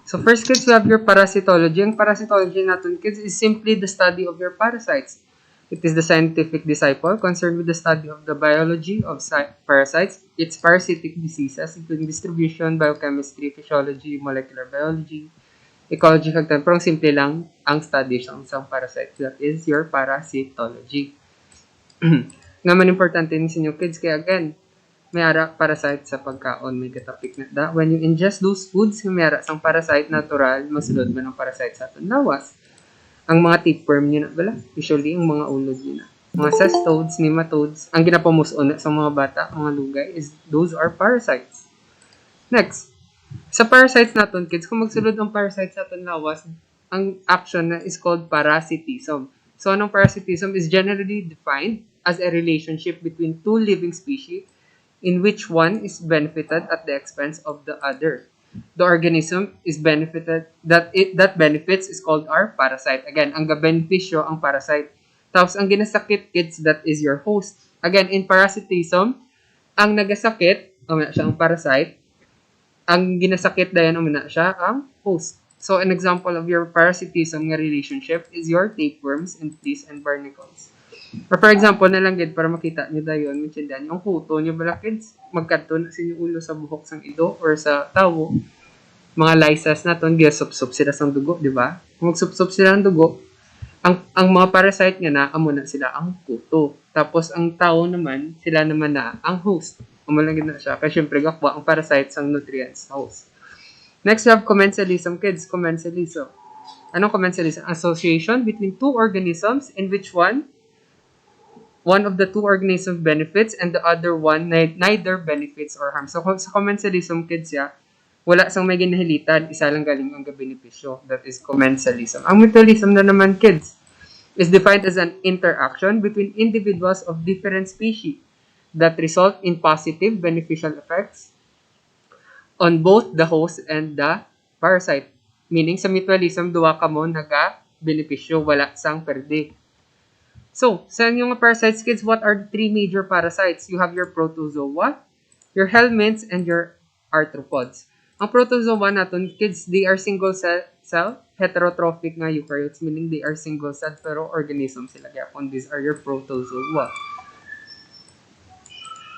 So first, kids, we have your parasitology. Ang parasitology natin, kids, is simply the study of your parasites. It is the scientific disciple concerned with the study of the biology of parasites, its parasitic diseases, including distribution, biochemistry, physiology, molecular biology, ecology, kagtan. Pero simple lang ang study ng isang parasite. That is your parasitology. Naman importante din sa inyo, kids, kaya again, may ara parasite sa pagkaon, may katapik na da. When you ingest those foods, may ara sang parasite natural, masulod man ang parasite sa aton lawas. Ang mga tapeworm nyo na bala, usually ang mga ulod nyo na. Mga cestodes, nematodes, ang ginapamuson sa mga bata, mga lugay, is those are parasites. Next, sa parasites natin, kids, kung magsulod ang parasite sa aton lawas, ang action na is called parasitism. So, anong parasitism is generally defined as a relationship between two living species in which one is benefited at the expense of the other. The organism is benefited, that benefits is called our parasite. Again, ang benepisyo ang parasite. Tapos, ang ginasakit, kids, that is your host. Again, in parasitism, ang nagasakit, siya ang parasite, ang ginasakit dayan, siya ang host. So, an example of your parasitism nga relationship is your tapeworms and fleas and barnacles. Or for example, na lang, para makita nyo dayon, yung kuto nyo bala, kids, magkanto na sa inyo ulo sa buhok sang ido or sa tawo, mga lysas na ton, gisupsup sila sang dugo, di ba? Kung magsupsup sila ng dugo, ang mga parasite nga na, amo na sila ang kuto. Tapos, ang tao naman, sila naman na ang host. Amo lang na siya. Kasi syempre, gakwa ang parasite sang nutrients sa host. Next, we have commensalism, kids. Commensalism. Anong commensalism? Association between two organisms in which one of the two organisms benefits and the other one neither benefits or harms. So, sa commensalism, kids, wala sang may ginahilitan, isa lang galing ang benepisyo. That is commensalism. Ang mutualism na naman, kids, is defined as an interaction between individuals of different species that result in positive beneficial effects on both the host and the parasite. Meaning, sa mutualism, duwa ka mo naga-benepisyo, wala sang perde. So, sa inyong parasites, kids, what are the three major parasites? You have your protozoa, your helminths, and your arthropods. Ang protozoa natin, kids, they are single-cell, heterotrophic nga eukaryotes, meaning they are single-cell, pero organism sila. Kaya kung these are your protozoa.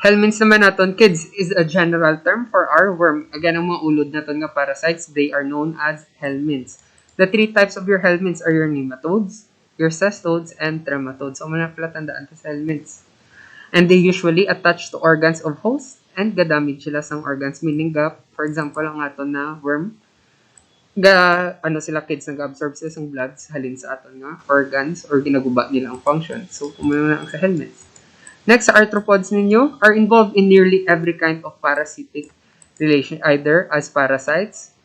Helminths naman natin, kids, is a general term for our worm. Again, ang mga ulod natin nga parasites, they are known as helminths. The three types of your helminths are your nematodes, your cestodes, and trematodes. So, muna pala tandaan to sa helminths. And they usually attach to organs of hosts and gadamage sila sang organs. Meaning, for example, ang aton na worm, sila kids, nag-absorb sila sang blood halin sa aton nga organs or ginaguba nila ang function. So, kumuna na ang sa helminths. Next, sa arthropods ninyo are involved in nearly every kind of parasitic relation, either as parasites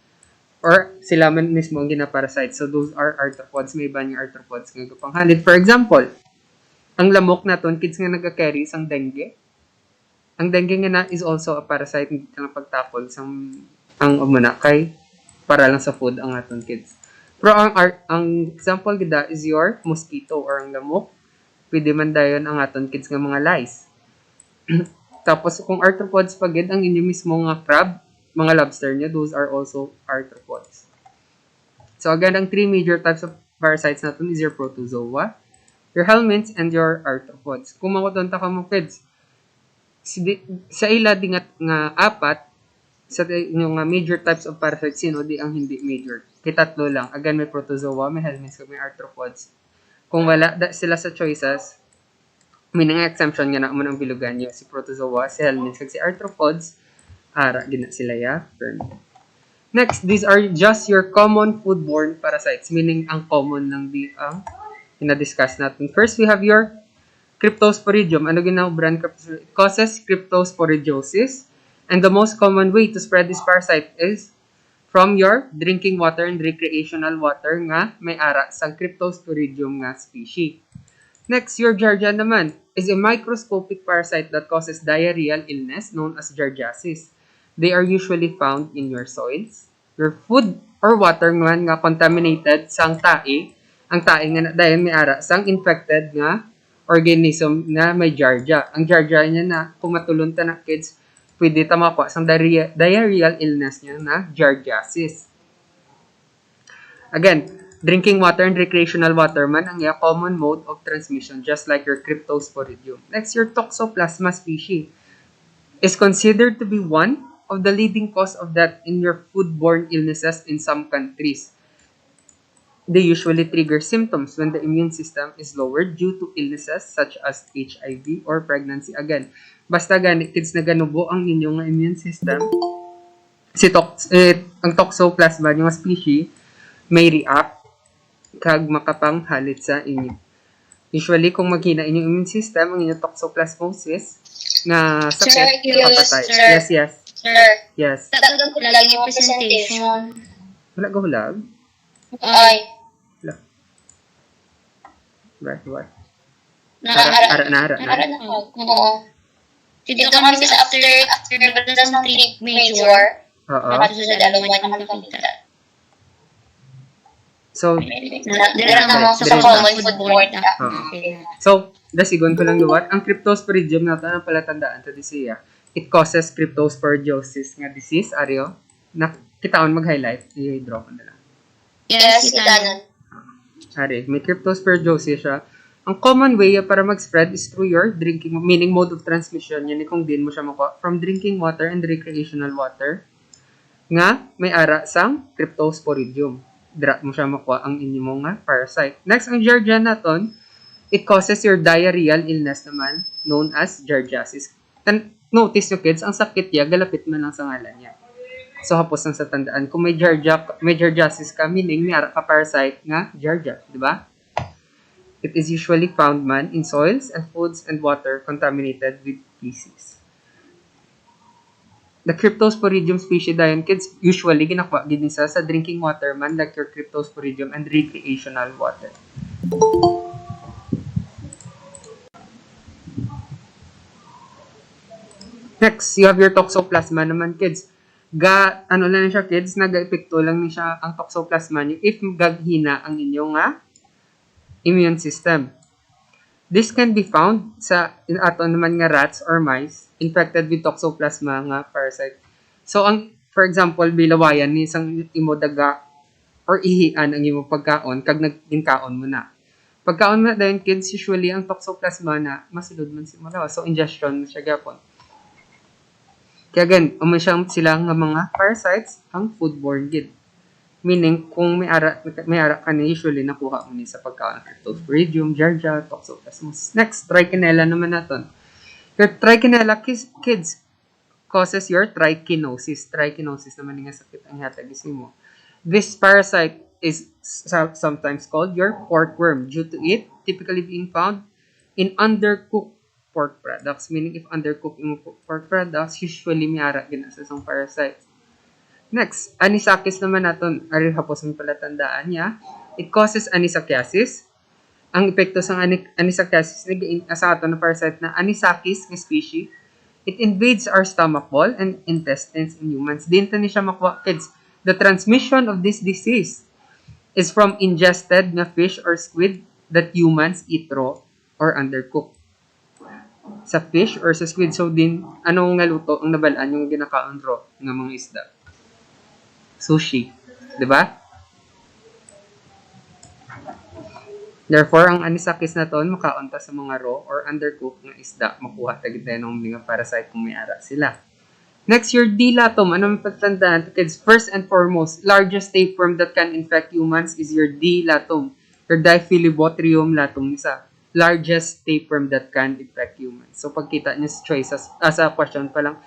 or sila man mismo ang gina-parasite. So, those are arthropods. May iba yung arthropods nga kapanghalid. For example, ang lamok naton, kids nga nag-carry sang dengue. Ang dengue nga na is also a parasite hindi nga pagtapol sang kay para lang sa food ang aton kids. Pero ang example gida is your mosquito or ang lamok. Pwede man dayon ang aton kids nga mga lice. Tapos kung arthropods pagid ang inyo mismo nga crab, mga lobster niya, those are also arthropods. So again, ang three major types of parasites natin is your protozoa, your helminths, and your arthropods. Kung makutunta ka mo, kids, sa ila di nga apat, sa yung major types of parasites, sino di ang hindi major? Kitatlo lang. Again, may protozoa, may helminths, may arthropods. Kung wala sila sa choices, may nga exemption nga na mo ng bilugan nyo. Si protozoa, si helminths, si arthropods, ara gina sila Next, these are just your common foodborne parasites, meaning ang common lang di ang ina-discuss natin. First, we have your Cryptosporidium. Ano ginawbran? It causes cryptosporidiosis, and the most common way to spread this parasite is from your drinking water and recreational water nga may ara sang Cryptosporidium nga species. Next, your Giardia naman is a microscopic parasite that causes diarrheal illness known as Giardiasis. They are usually found in your soils, your food, or water nga contaminated sang tae. Ang tae nga dahil may ara sang infected nga organism na may Giardia. Ang Giardia niya na kung matulunta na kids, pwede ta makuha sang diarrheal illness niya na Giardiasis. Again, drinking water and recreational water man ang iya common mode of transmission, just like your Cryptosporidium. Next, your Toxoplasma species is considered to be one of the leading cause of death in your foodborne illnesses in some countries. They usually trigger symptoms when the immune system is lowered due to illnesses such as HIV or pregnancy. Again, basta gani kids na ganubo ang inyong immune system, ang Toxoplasma yung species may react kag makapanghalit sa inyo. Usually, kung maghina inyong immune system, ang inyong toxoplasmosis na sakit, kapatay. Yes. Sir, Yes. tagal ko lang yung presentation. Wala ka hulag? Ay. Wala. What? Nara Na. Oo. Dito kami sa after revelation ng 3 major. Oo. Nakatuso sa dalawa kami nakita. So, Dira na mo sa common food board. So, dasigon ko lang luwat. Ang Cryptosporidium na ito, ang palatandaan to disiya, it causes cryptosporidiosis nga disease, Aryo. Kitaon mag-highlight, i-draw ko na lang. Yes, itanon. Ari, may cryptosporidiosis siya. Ang common way para mag-spread is through your drinking, meaning mode of transmission, yan kung din mo siya makuha, from drinking water and recreational water, nga may ara sang Cryptosporidium. Dra mo siya makuha ang inyong mga parasite. Next, ang Giardia naton, it causes your diarrheal illness naman, known as Giardiasis. Notice nyo kids, ang sakit niya, galapit man lang sa ngalan niya. So, hapos lang sa tandaan. Kung may Giardiasis ka, meaning may ara ka parasite nga Giardia, di ba? It is usually found man in soils and foods and water contaminated with feces. The Cryptosporidium species dayon kids usually ginakuha gid sa drinking water man like your Cryptosporidium and recreational water. Next, you have your Toxoplasma naman kids. Ano lang siya kids, nag-epekto lang ni siya ang Toxoplasma niyo if gaghina ang inyong immune system. This can be found sa ato naman nga rats or mice infected with Toxoplasma nga parasite. So, for example, bilawayan ni isang imo daga or ihian ang imo pagkaon kag nagkaon mo na. Pagkaon mo na dayon kids, usually ang Toxoplasma na masulod man si malawa. So, ingestion siya gapon. Kaya gan, sila nga mga parasites ang foodborne gid. Meaning, kung may ara ka na usually nakuha mo ni sa pagkaon ng Cryptosporidium, Giardia, Toxoplasmosis. Next, Trichinella naman natin. Your Trichinella kids causes your trichinosis. Trichinosis naman nga sakit ang hatagisi mo. This parasite is sometimes called your porkworm due to it typically being found in undercooked pork products. Meaning, if undercooked yung pork products, usually may ara ginasa isang parasite. Next, anisakis naman natin, ari hapos ang palatandaan niya. It causes anisakiasis. Ang epekto sa anisakiasis sa ato na parasite na anisakis nga species, it invades our stomach wall and intestines in humans. Dinto ni siya makuha, kids. The transmission of this disease is from ingested na fish or squid that humans eat raw or undercooked. Sa fish or sa squid, so din, anong nga luto ang nabalaan yung ginakaon raw ng mga isda? Sushi. Diba? Therefore, ang anisakis na to, makaunta sa mga raw or undercooked na isda, makuha tagit tayo ng mga parasite kung may ara sila. Next, your dilatum. Ano may patandaan? Kids, first and foremost, largest tapeworm that can infect humans is your dilatum. Your Diphyllobothrium latum isa. Largest tapeworm that can infect humans. So, pagkita niyo sa choices, sa question pa lang,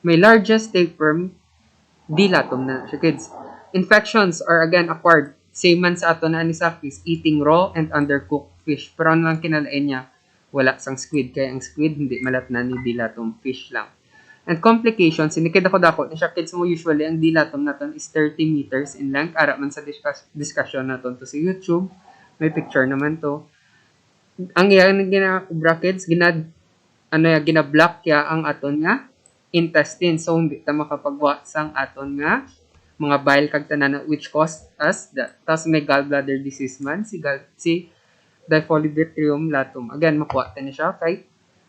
may largest tapeworm, dilatum na siya, kids. Infections are again acquired. Same man sa ato na anisakis, eating raw and undercooked fish. Pero ano lang kinalain niya? Wala sang squid. Kaya ang squid, hindi malat na ni dilatum fish lang. And complications, sinikid ako dako ni siya, kids mo usually, ang dilatum natin is 30 meters in length. Ara man sa discussion natin to sa YouTube. May picture naman to. Ang yan gina-brackets, gina-block ya ang aton nga intestine. So, hindi ta makapagwa sang aton nga mga bile kag tanan which cause us that. Tapos may gallbladder disease man, si Diphyllobothrium latum. Again, makuha ta niya siya kay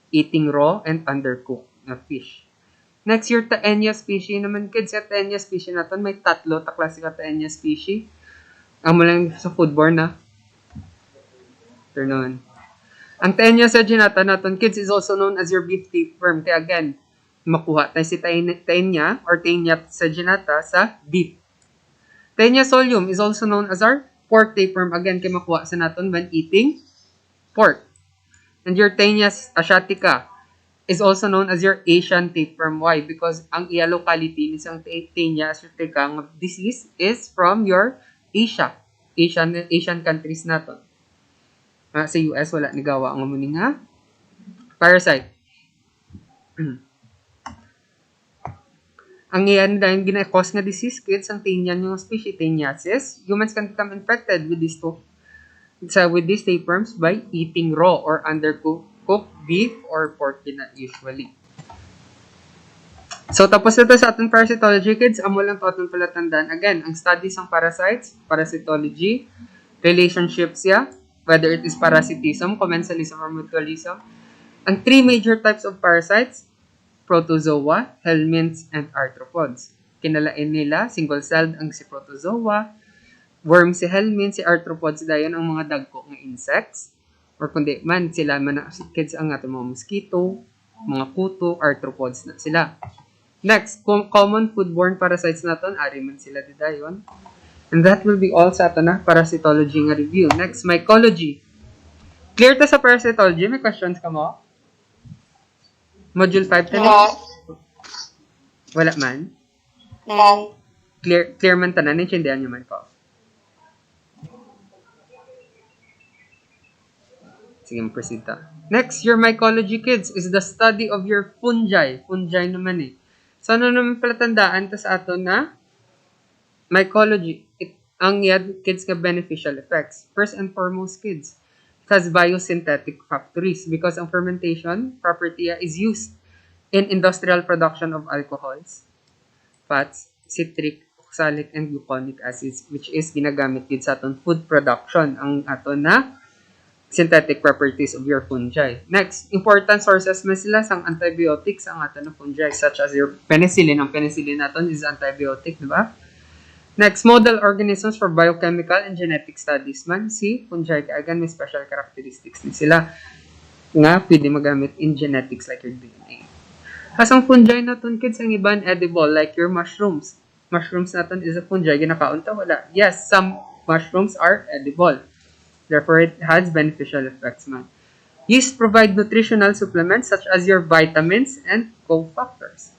eating raw and undercooked na fish. Next, your Taenia species naman, kids. Sa Taenia species natin, may tatlo ta klase ka Taenia species. Amo lang sa foodborne na. Turn on. Ang tenya sa ginata naton kids is also known as your beef tapeworm. Kaya again, makuha tayo si tenya or tenya sa ginata sa beef. Tenya solium is also known as our pork tapeworm. Again, kaya makuha sa naton when eating pork. And your Tenia asiatica is also known as your Asian tapeworm. Why? Because ang iya locality ni isang Tenia asiatica ng disease is from your Asian countries naton. Sa US, wala ni gawa ang muni nga parasite. Ang iyan dahil gina-cause nga disease kids ang Tenia yung species Teniasis. Humans can become infected with these tapeworms by eating raw or undercooked beef or pork na usually. So, tapos na ito sa ating parasitology, kids. Amo lang ito atong palatandaan. Again, ang studies ng parasites, parasitology, relationships ya, whether it is parasitism, commensalism, or mutualism. Ang three major types of parasites, protozoa, helminths, and arthropods. Kinalain nila, single-celled ang si protozoa, worm si helminths, si arthropods dayon ang mga dagko ng insects, or kundi man sila man kids ang ato mga mosquito, mga kuto, arthropods na sila. Next, common foodborne parasites naton, ari man sila dayon. And that will be all sa ato na parasitology nga review. Next, mycology. Clear ta sa parasitology? May questions ka mo? Module 5 tani? Wala man? Clear man tanan, naintindihan nyo man ko. Sige, proceed ta. Next, your mycology, kids, is the study of your fungi. Fungi naman eh. So, ano naman pala tandaan ta sa ato na mycology? Ang yad, kids, nga beneficial effects. First and foremost, kids, it has biosynthetic factories because ang fermentation property is used in industrial production of alcohols, fats, citric, oxalic, and gluconic acids, which is ginagamit din sa aton food production. Ang ato na synthetic properties of your fungi. Next, important sources man sila sang antibiotics ang ato na fungi, such as your penicillin. Ang penicillin naton is antibiotic, di ba? Next, model organisms for biochemical and genetic studies man. Si fungi, again, may special characteristics ni sila nga pwede magamit in genetics like your DNA. Kasang fungi naton, kids, ang iban edible like your mushrooms. Mushrooms naton is a fungi, ginakaunta wala. Yes, some mushrooms are edible. Therefore, it has beneficial effects man. Yeast provide nutritional supplements such as your vitamins and cofactors.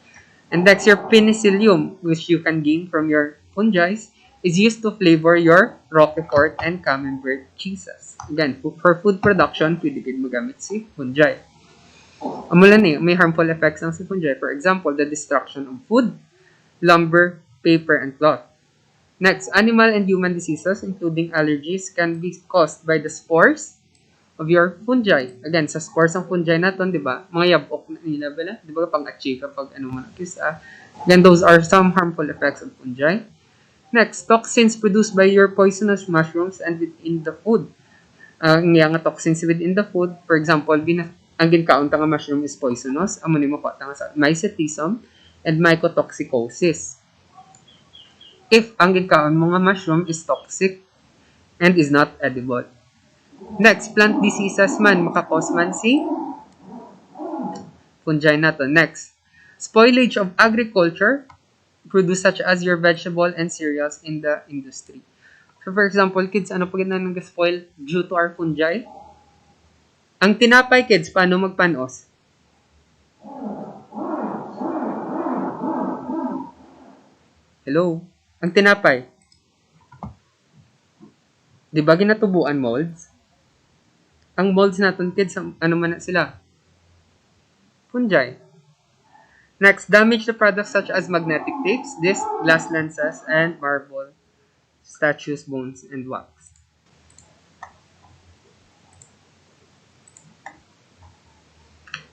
And next, your penicillium, which you can gain from your fungi, is used to flavor your Roquefort and Camembert cheeses. Again, for food production, pwede din magamit si fungi. Amulan eh, may harmful effects ng si fungi. For example, the destruction of food, lumber, paper, and cloth. Next, animal and human diseases, including allergies, can be caused by the spores of your fungi. Again, sa spores ng fungi natin, di ba? Mga yabok na nila ba na? Di ba pang-achi kapag ano man kisa? Then, those are some harmful effects of fungi. Next, toxins produced by your poisonous mushrooms and within the food. Ang nga toxins within the food, for example, ang ginkaunta nga mushroom is poisonous. Amo ni mo pa nga sa mycetism and mycotoxicosis. If ang ginkaon mo nga mushroom is toxic and is not edible. Next, plant diseases man, makakos man si fungi nato. Next, spoilage of agriculture, produce such as your vegetable and cereals in the industry. So, for example, kids, ano pag na nag-spoil due to our fungi? Ang tinapay, kids, paano magpanos? Hello? Ang tinapay. Di ba ginatubuan molds? Ang molds natin, kids, ano man sila? Fungi. Next, damage to products such as magnetic tapes, discs, glass lenses, and marble, statues, bones, and wax.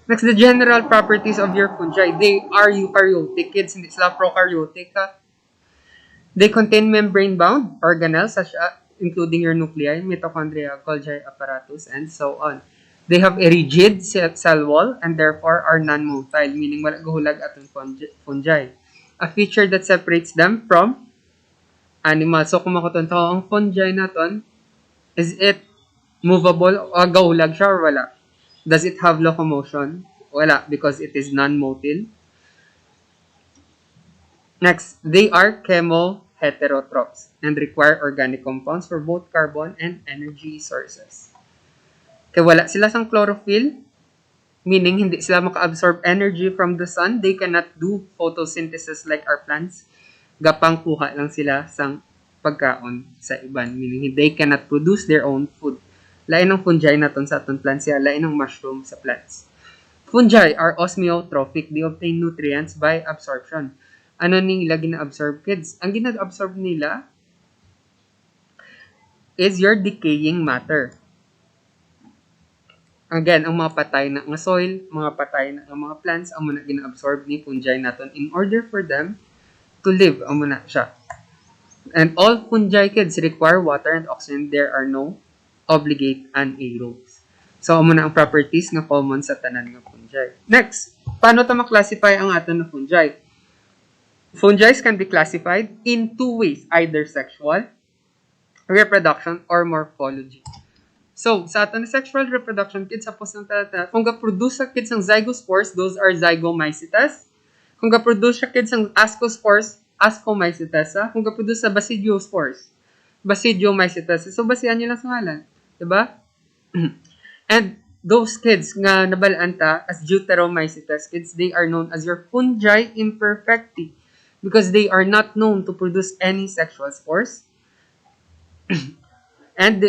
Next, the general properties of your fungi. They are eukaryotic, kids, hindi sila prokaryotic. They contain membrane-bound organelles, including your nuclei, mitochondria, Golgi apparatus, and so on. They have a rigid cell wall and therefore are non-motile, meaning wala guhulag atong fungi. A feature that separates them from animal. So, kung makutunta ko, ang fungi naton, is it movable? O gaulag siya or wala? Does it have locomotion? Wala, because it is non-motile. Next, they are chemoheterotrophs and require organic compounds for both carbon and energy sources. Kaya wala sila sang chlorophyll, meaning hindi sila maka-absorb energy from the sun. They cannot do photosynthesis like our plants. Gapang kuha lang sila sang pagkaon sa iban, meaning they cannot produce their own food. Lain ng fungi naton sa aton plants, lain ng mushroom sa plants. Fungi are osmoeotrophic. They obtain nutrients by absorption. Ano nila gina-absorb, kids? Ang gina-absorb nila is your decaying matter. Again, ang mga patay na nga soil, mga patay na nga mga plants, ang muna gina-absorb ni fungi naton in order for them to live. Ang muna siya. And all fungi, kids, require water and oxygen. There are no obligate anaerobes. So, amo na ang properties nga common sa tanan nga fungi. Next, paano ta ma-classify ang aton na fungi? Fungi can be classified in two ways, either sexual reproduction or morphology. So, sa aton na sexual reproduction, kids, suppose nang kung ga-produce sa kids ng zygospores, those are zygomycetes. Kung ga-produce sa kids ng ascospores, ascomycetes. Kung ga-produce sa basidiospores, basidiomycetes. So, basihan nyo lang sa ngalan. Diba? And those kids nga nabalaan ta as deuteromycetes kids, they are known as your fungi imperfecti because they are not known to produce any sexual spores. And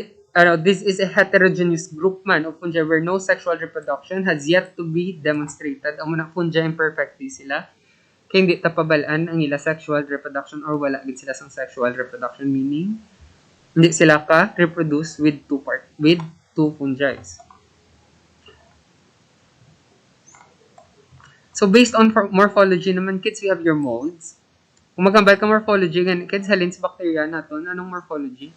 this is a heterogeneous group man of fungi where no sexual reproduction has yet to be demonstrated. Ang mga fungi imperfecti sila. Kaya hindi tapabalaan ang ila sexual reproduction or wala gid sila sang sexual reproduction, meaning hindi sila ka reproduce with two fungi. So based on morphology naman, kids, we have your molds. Kung magambal ka morphology, ganun, kids, halin sa bacteria natin, anong morphology?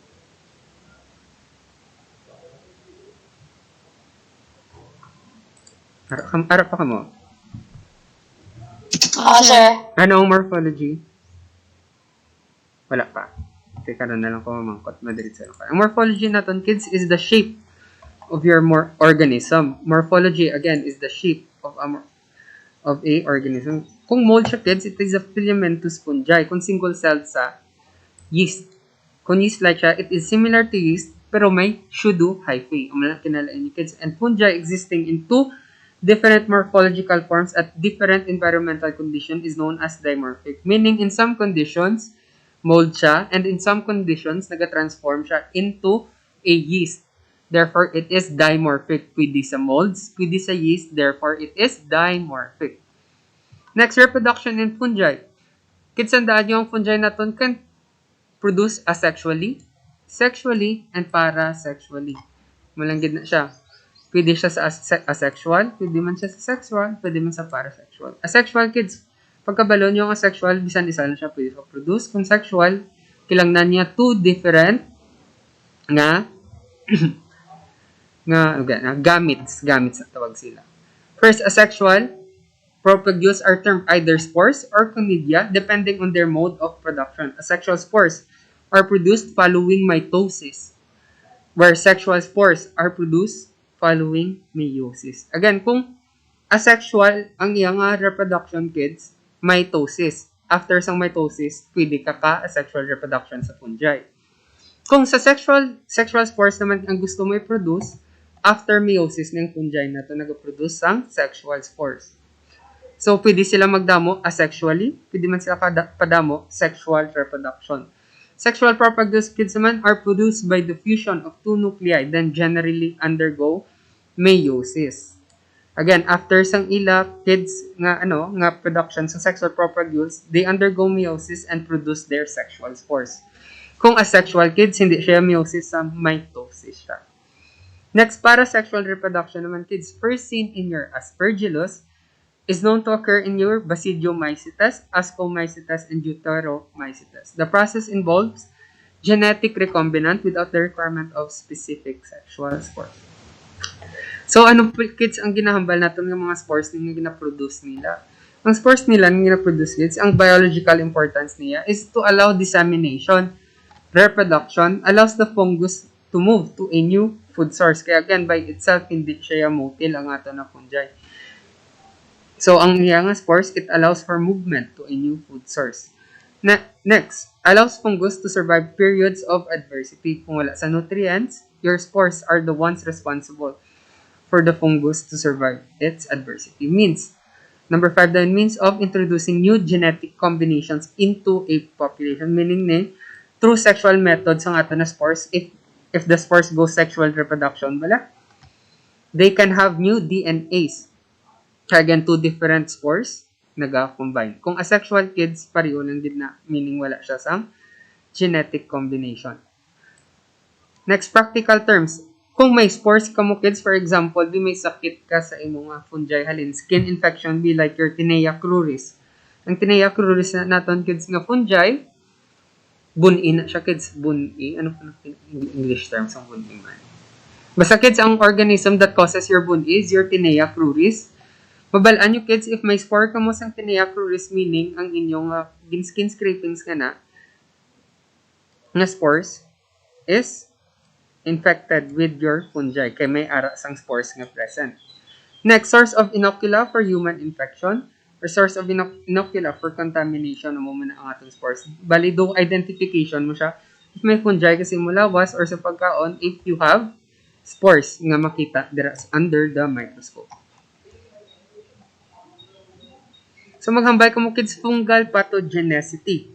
Harap pa ka mo. Sir. Anong morphology? Wala pa. Teka na lang ko mamangkot. Madiritsa lang ka. Ang morphology natin, kids, is the shape of your organism. Morphology, again, is the shape of a organism. Kung mold siya, kids, it is a filamentous fungi. Kung single-celled sa yeast. Kung yeast-like siya, it is similar to yeast, pero may pseudo hyphae. Ang mga kinalain niyo, kids. And fungi existing in two different morphological forms at different environmental conditions is known as dimorphic. Meaning, in some conditions, mold siya, and in some conditions, nag-transform siya into a yeast. Therefore, it is dimorphic. Pwede sa molds, pwede sa yeast. Therefore, it is dimorphic. Next, reproduction in fungi. Kids, sandaan yung fungi natin can produce asexually, sexually, and parasexually. Malanggid na siya. Pwede siya sa asexual, pwede man siya sa sexual, pwede man sa parasexual. Asexual, kids, pagkabalon yung asexual, bisan isa na siya pwede siya produce. Kung sexual, kilangnan niya two different nga gametes ang tawag sila. First, asexual propagules are termed either spores or conidia depending on their mode of production. Asexual spores are produced following mitosis, where sexual spores are produced following meiosis. Again, kung asexual ang iyang reproduction, kids, mitosis. After sang mitosis, pwede ka asexual reproduction sa fungi. Kung sa sexual spores naman ang gusto mo i-produce, after meiosis ng fungi na ito nag-produce ang sexual spores. So, pwede sila magdamo asexually, pwede man sila padamo sexual reproduction. Sexual propagules, kids, naman are produced by the fusion of two nuclei, then generally undergo meiosis. Again, after sang ila, kids, nga production sa sexual propagules, they undergo meiosis and produce their sexual spores. Kung asexual, kids, hindi siya meiosis, sa mitosis siya. Next, parasexual reproduction naman, kids, first seen in your aspergillus, is known to occur in your basidiomycetes, ascomycetes, and deuteromycetes. The process involves genetic recombinant without the requirement of specific sexual spores. So, kids, ang ginahambal natin ng mga spores na gina-produce nila? Ang spores nila na gina-produce, kids, ang biological importance niya is to allow dissemination reproduction allows the fungus to move to a new food source. Kaya again, by itself, hindi siya motil ang ato na fungi. So, ang nga spores, it allows for movement to a new food source. Next, allows fungus to survive periods of adversity. Kung wala sa nutrients, your spores are the ones responsible for the fungus to survive its adversity. Number 5, the means of introducing new genetic combinations into a population. Meaning through sexual methods ang ato na spores, if the spores go sexual reproduction, they can have new DNAs. Kaya again, 2 different spores nag-combine. Kung asexual kids, pareho lang din na, meaning wala siya sa genetic combination. Next, practical terms. Kung may spores ka mo kids, for example, di may sakit ka sa imong fungi halin, skin infection be like your Tinea cruris. Ang Tinea cruris na naton kids nga fungi, buni na siya kids, buni. Ano pa English terms ang buni man? Basta kids, ang organism that causes your buni is your Tinea cruris. Mabalaan nyo kids, if may spore ka mo sa Tinea cruris, meaning ang inyong skin scrapings ka na spores is infected with your fungi kay may ara sang spores nga present. Next, source of inocula for human infection or source of inocula for contamination mo muna ang atong spores. Bali, do identification mo siya if may fungi kasi mo lawas or sa pagkaon if you have spores nga makita under the microscope. So, maghambay ka mo kids fungal pathogenicity.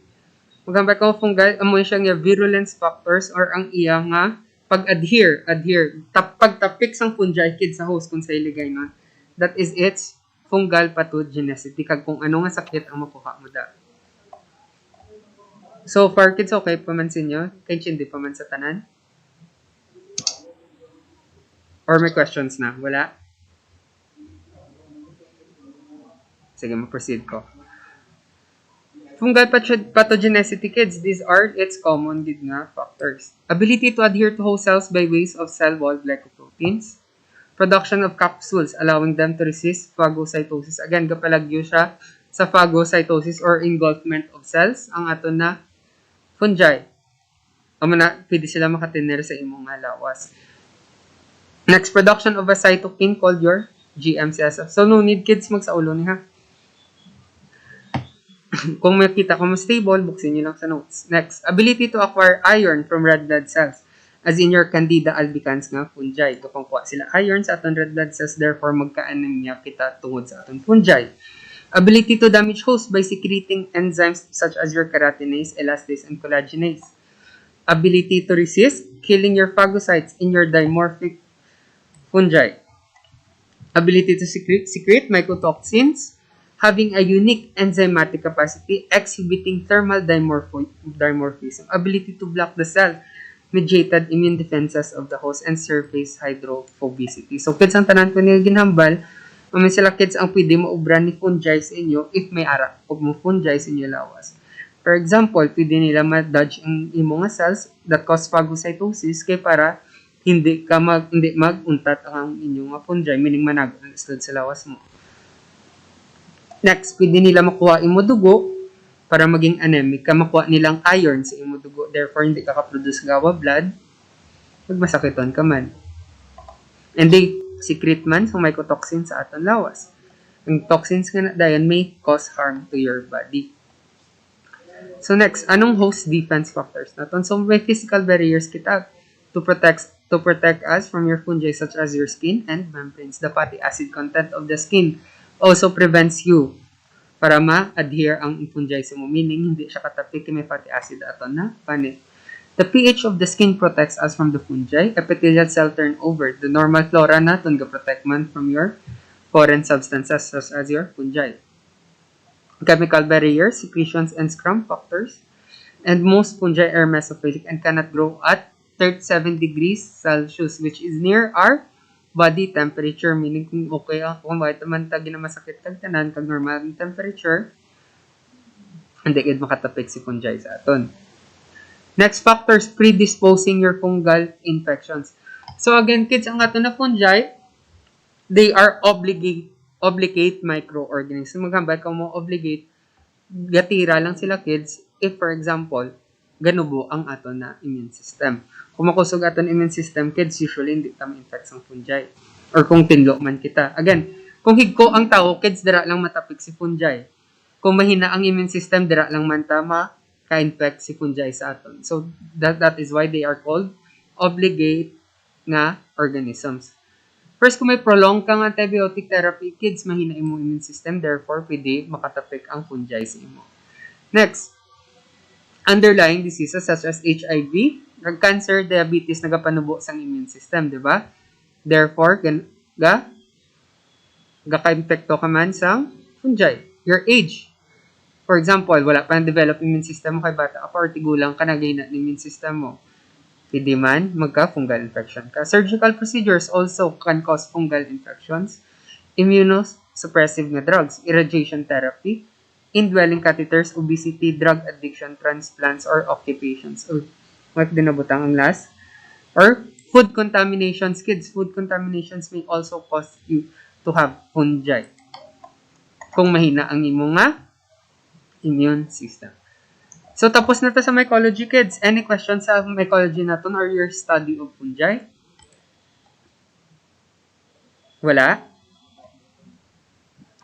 Maghambay ka mo fungal, amoy siya nga virulence factors or ang iya nga pag-adhere, pagtapik sang fungi kids sa host kung sa iligay nun. That is its fungal pathogenicity. Kag kung ano nga sakit ang makuha mo da. So far kids, okay pamansin nyo? Kaya hindi pa man sa tanan? Or may questions na? Wala? Sige, ma-proceed ko. Fungal pathogenicity kids, these are its common factors. Ability to adhere to host cells by ways of cell wall glycoproteins. Production of capsules, allowing them to resist phagocytosis. Again, kapalagyo siya sa phagocytosis or engulfment of cells. Ang ato na fungi. Pwede sila makatiner sa imong lawas. Next, production of a cytokine called your GM-CSF. So, no need kids magsaulo niya. Kung makita ko mo stable, buksin nyo lang sa notes. Next, ability to acquire iron from red blood cells. As in your Candida albicans nga fungi. Kung kuha sila iron sa aton red blood cells, therefore magka-anemia kita tungod sa aton fungi. Ability to damage host by secreting enzymes such as your keratinase, elastase, and collagenase. Ability to resist killing your phagocytes in your dimorphic fungi. Ability to secrete mycotoxins, having a unique enzymatic capacity, exhibiting thermal dimorphism, ability to block the cell-mediated immune defenses of the host, and surface hydrophobicity. So, kids, ang tanan ko nila ginhambal, may sila kids ang pwede maubran ni fungi sa inyo if may ara o mo fungi sa inyo lawas. For example, pwede nila ma-dodge ang imong cells that cause phagocytosis kay para hindi mag-untat ang inyong fungi, meaning manag ang sa lawas mo. Next, pwede nila makuha imo dugo para maging anemic ka, makuha nilang iron sa imo dugo. Therefore, hindi ka ka-produce gawa blood, magmasakiton ka man. And they secrete man sa mycotoxins sa aton lawas. Ang toxins nga na dayon may cause harm to your body. So next, anong host defense factors naton? So may physical barriers kita to protect us from your fungi such as your skin and membranes. The fatty acid content of the skin also prevents you para ma-adhere ang fungi sa mo. Meaning, hindi siya katapik may fatty acid aton na panit. The pH of the skin protects us from the fungi. Epithelial cell turnover. The normal flora naton ga-protect man from your foreign substances such as your fungi. Chemical barriers, secretions, and scrum factors. And most fungi are mesophilic and cannot grow at 37 degrees Celsius, which is near our body temperature, meaning kung okay kung bakit naman tagi na masakit kag tanan kag normal temperature, hindi gid makatapik si fungi sa aton. Next factors predisposing your fungal infections. So again kids, ang aton na fungi, they are obligate microorganisms. Maghambal ka mo obligate, gatira lang sila kids if for example ganubo ang aton na immune system. Kung makusog aton immune system, kids, usually hindi ta ma-infect sang fungi. Or kung tinlo man kita. Again, kung higko ang tao, kids, dira lang matapik si fungi. Kung mahina ang immune system, dira lang man ta ka-infect si fungi sa aton. So, that is why they are called obligate nga organisms. First, kung may prolonged kang antibiotic therapy, kids, mahina imong immune system, therefore, pwede makatapik ang fungi sa imo. Next, underlying diseases such as HIV, cancer, diabetes, nagapanubo sang immune system, di ba? Therefore, gaka-infecto ka man sang fungi. Your age. For example, wala pa na-develop immune system mo kay bata ka or tigulang ka nag-gain ng immune system mo. Pwede man magka-fungal infection ka. Surgical procedures also can cause fungal infections. Immunosuppressive na drugs, irradiation therapy, indwelling catheters, obesity, drug addiction, transplants, or occupations. What din nabutang ang last? Or food contaminations, kids. Food contaminations may also cause you to have fungi. Kung mahina ang imong immune system. So, tapos na to sa mycology, kids. Any questions sa mycology natin or your study of fungi? Wala?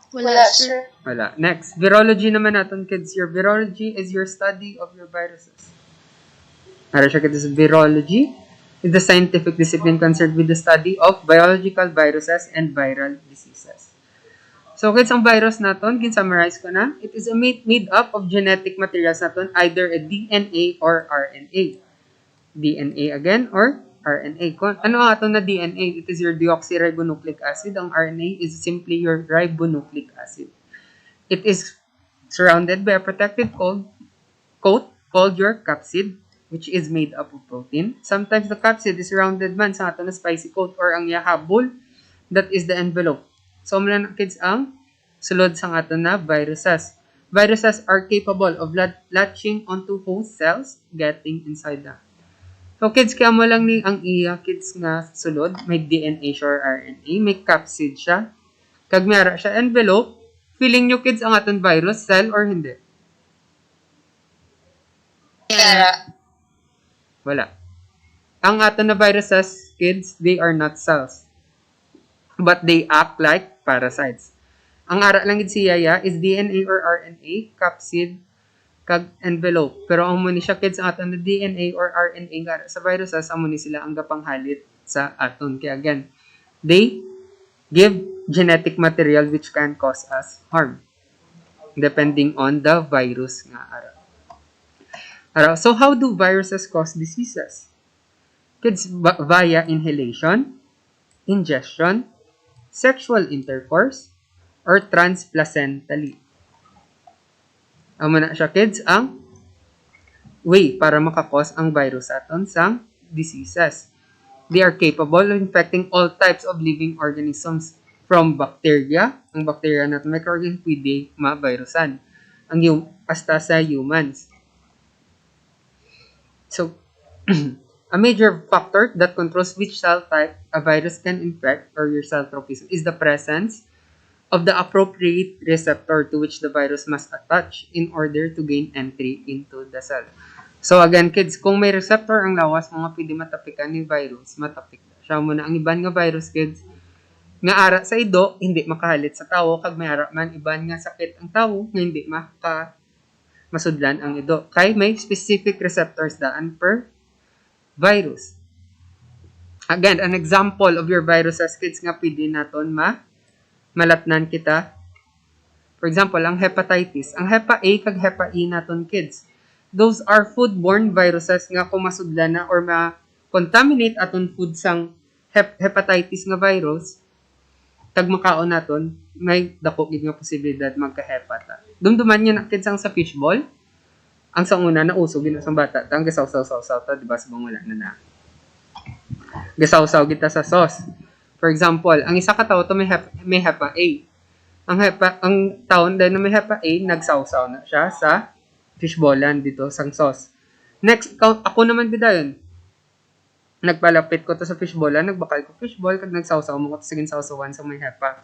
Wala, sir. Wala. Next, virology naman natin, kids. Your virology is your study of your viruses. Para siya, kids, virology is the scientific discipline concerned with the study of biological viruses and viral diseases. So, kids, ang virus natin, gin-summarize ko na, it is made up of genetic materials natin, either a DNA or RNA. DNA again, or RNA. Ano ang ato na DNA? It is your deoxyribonucleic acid. Ang RNA is simply your ribonucleic acid. It is surrounded by a protective coat called your capsid, which is made up of protein. Sometimes the capsid is surrounded man sa ato na spicy coat or ang yahabol, that is the envelope. So, mula na kids ang sulod sa ato na viruses. Viruses are capable of latching onto host cells, getting inside them. So, kids, kaya mo lang ni ang iya, kids nga sulod, may DNA siya or RNA, may capsid siya, kagmara siya envelope, feeling nyo, kids, ang aton virus, cell or hindi? Yara. Wala. Ang aton na viruses, kids, they are not cells. But they act like parasites. Ang ara lang gid siya is DNA or RNA, capsid, kag envelope. Pero ang muni siya, kids, ang aton na DNA or RNA nga sa viruses, ang muni sila ang gapanghalit sa aton. Kaya again, they give genetic material which can cause us harm depending on the virus nga ara. So how do viruses cause diseases? Kids, via inhalation, ingestion, sexual intercourse, or transplacentally. Amo na siya, kids, ang way para makakos ang virus aton sang diseases. They are capable of infecting all types of living organisms from bacteria. Ang bacteria natin, microorganisms, pwede ma-virusan. Hasta sa humans. So, a major factor that controls which cell type a virus can infect or your cell tropism is the presence of the appropriate receptor to which the virus must attach in order to gain entry into the cell. So again, kids, kung may receptor ang lawas, mga pwede matapikan ni virus, matapik na. Siya muna ang iban nga virus, kids, nga ara sa ido, hindi makahalit sa tao, kag may ara man iban nga sakit ang tao, nga hindi masudlan ang ido. Kay may specific receptors daan per virus. Again, an example of your viruses, kids, nga pwede naton malatnan kita. For example, ang hepatitis. Ang hepa A kag hepa E naton, kids. Those are foodborne viruses nga kung masudlan na or ma-contaminate aton food sang hepatitis nga virus, tag makaon naton, may dako gid nga posibilidad magka-hepata. Dumduman niya na, kids, ang sa fishball. Ang sa una na usog gid sa bata, tang gasaw-saw ta, di ba, sa wala na. Gasaw-saw kita sa sauce. For example, ang isa ka tao to may hepa A. Ang taon din na may hepa A, nagsawsaw na siya sa fishballan dito sang sauce. Next, ako naman bidayon. Nagpalapit ko to sa fishballan, nagbakal ko fishball, kag nagsawsaw mo ko to sa ginsawsawan sa may hepa.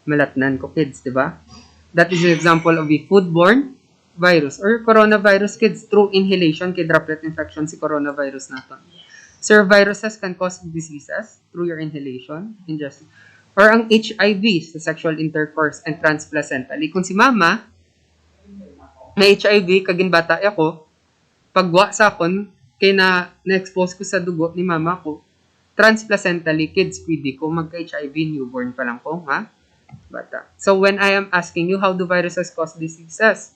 Malatnan ko, kids, di ba? That is an example of a foodborne virus or coronavirus, kids, through inhalation kay droplet infection si coronavirus naton. Sir, viruses can cause diseases through your inhalation, ingestion, or ang HIV sa sexual intercourse and transplacentally. Kung si mama may HIV kagin bata ako, pagwa sa akon kay na-expose ko sa dugo ni mama ko, transplacentally, kids, pwede ko magka-HIV, newborn pa lang ko, ha? Bata. So, when I am asking you, how do viruses cause diseases?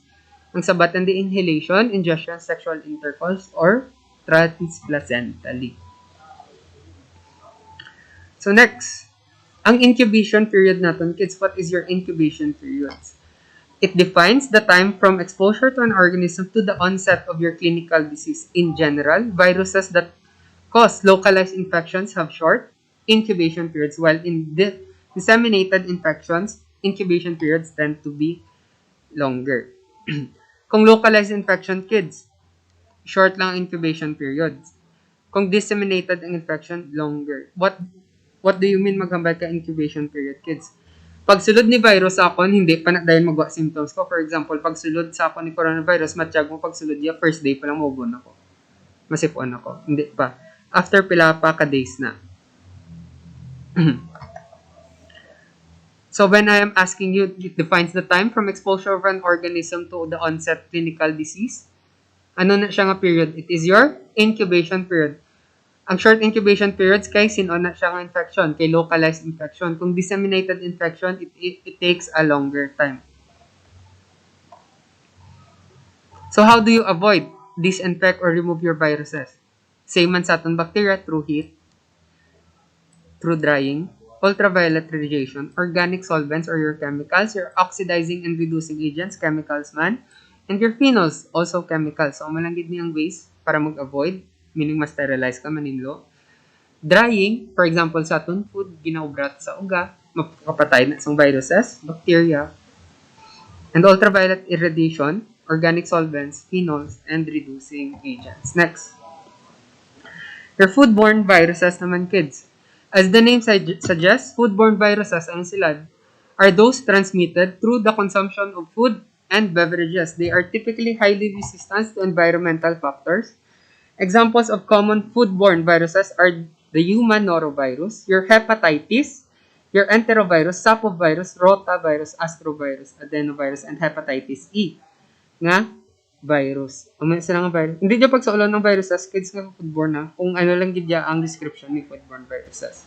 Ang sabatan di inhalation, ingestion, sexual intercourse, or transplacentally. So, next, ang incubation period natin, kids, what is your incubation period? It defines the time from exposure to an organism to the onset of your clinical disease. In general, viruses that cause localized infections have short incubation periods, while in disseminated infections, incubation periods tend to be longer. Kung localized infection, kids, short lang incubation periods. Kung disseminated ang infection, longer. What do you mean maghambal ka incubation period, kids? Pagsulod ni virus sa akon, hindi pa na dahil magwa symptoms ko. For example, pagsulod sa akon ni coronavirus, matiyag mo pagsulod niya, first day pa lang mabon ako. Masipon ako. Hindi pa. After pila pa ka days na. So when I am asking you, it defines the time from exposure of an organism to the onset clinical disease. Ano na siya nga period? It is your incubation period. Ang short incubation periods kay sino na siya nga infection, kay localized infection. Kung disseminated infection, it takes a longer time. So how do you avoid, disinfect, or remove your viruses? Same man sa atong bacteria, through heat, through drying, ultraviolet radiation, organic solvents or your chemicals, your oxidizing and reducing agents, chemicals man, and your phenols, also chemicals. So, malangid niyang ways para mag-avoid, meaning ma-sterilize ka, maninlo. Drying, for example, sa atong food, ginaubrat sa uga, mapapatay na sa viruses, bacteria, and ultraviolet irradiation, organic solvents, phenols, and reducing agents. Next. Your foodborne viruses naman, kids. As the name suggests, foodborne viruses, ano sila? Are those transmitted through the consumption of food and beverages. They are typically highly resistant to environmental factors. Examples of common foodborne viruses are the human norovirus, your hepatitis, your enterovirus, sapovirus, rotavirus, astrovirus, adenovirus, and hepatitis E. Nga virus. Umay sila nga virus. Hindi dyan pagsaulan ng viruses, kids nga foodborne na, kung ano lang gidya ang description ni foodborne viruses.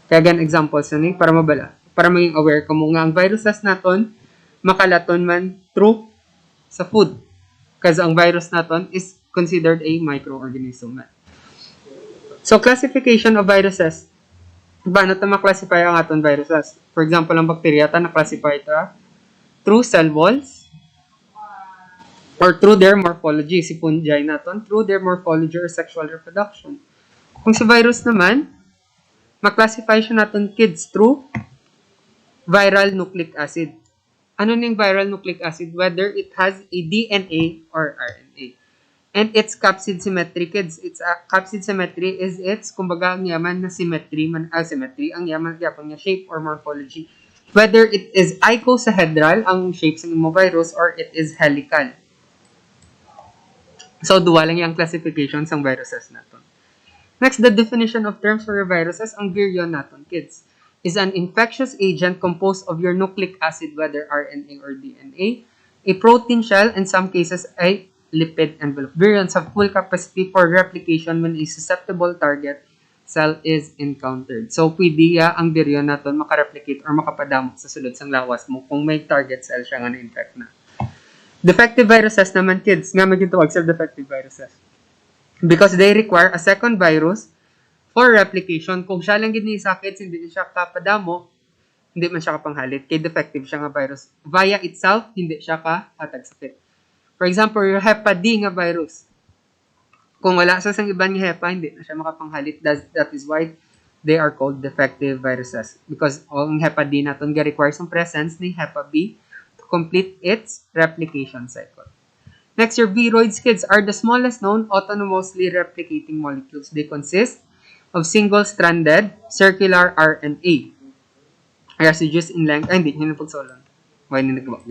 Kaya gan examples na ni, para mabala. Para maging aware ka mo nga ang viruses naton, makalaton man through sa food. Kasi ang virus naton is considered a microorganism man. So, classification of viruses. Paano ito maklasify ang aton viruses? For example, ang bacteria ito, naklasify ito through cell walls, or through their morphology, si fungi naton, through their morphology or sexual reproduction. Kung si virus naman, maklasify siya naton, kids, through viral nucleic acid. Ano ning viral nucleic acid? Whether it has a DNA or RNA. And its capsid symmetry, kids. Its capsid symmetry is its, kumbaga, ang yaman na symmetry, symmetry, ang yaman niya shape or morphology. Whether it is icosahedral, ang shape sa virus, or it is helical. So, duwa lang yung classification ng viruses natin. Next, the definition of terms for your viruses, ang virion natin, kids, is an infectious agent composed of your nucleic acid, whether RNA or DNA, a protein shell, in some cases, a lipid envelope. Virions have full capacity for replication when a susceptible target cell is encountered. So, pwede ang virion natin makareplicate or makapadamot sa sulod sang lawas mo kung may target cell siya nga na-infect na. Defective viruses naman, kids, nga magintawag sa defective viruses. Because they require a second virus for replication. Kung siya lang sa kids, hindi siya kapadamo, hindi man siya kapanghalit. Kaya defective siya nga virus. Via itself, hindi siya kahatag sakit. For example, your Hepa D nga virus. Kung wala sa sang ibang Hepa, hindi na siya makapanghalit. That is why they are called defective viruses. Because ang Hepa D natin requires ang presence ni Hepa B to complete its replication cycle. Next, your viroids, kids, are the smallest known autonomously replicating molecules. They consist of single-stranded circular RNA. Residues in length. Ay, hindi. Yun ang pagsolon. Why na nagkabak?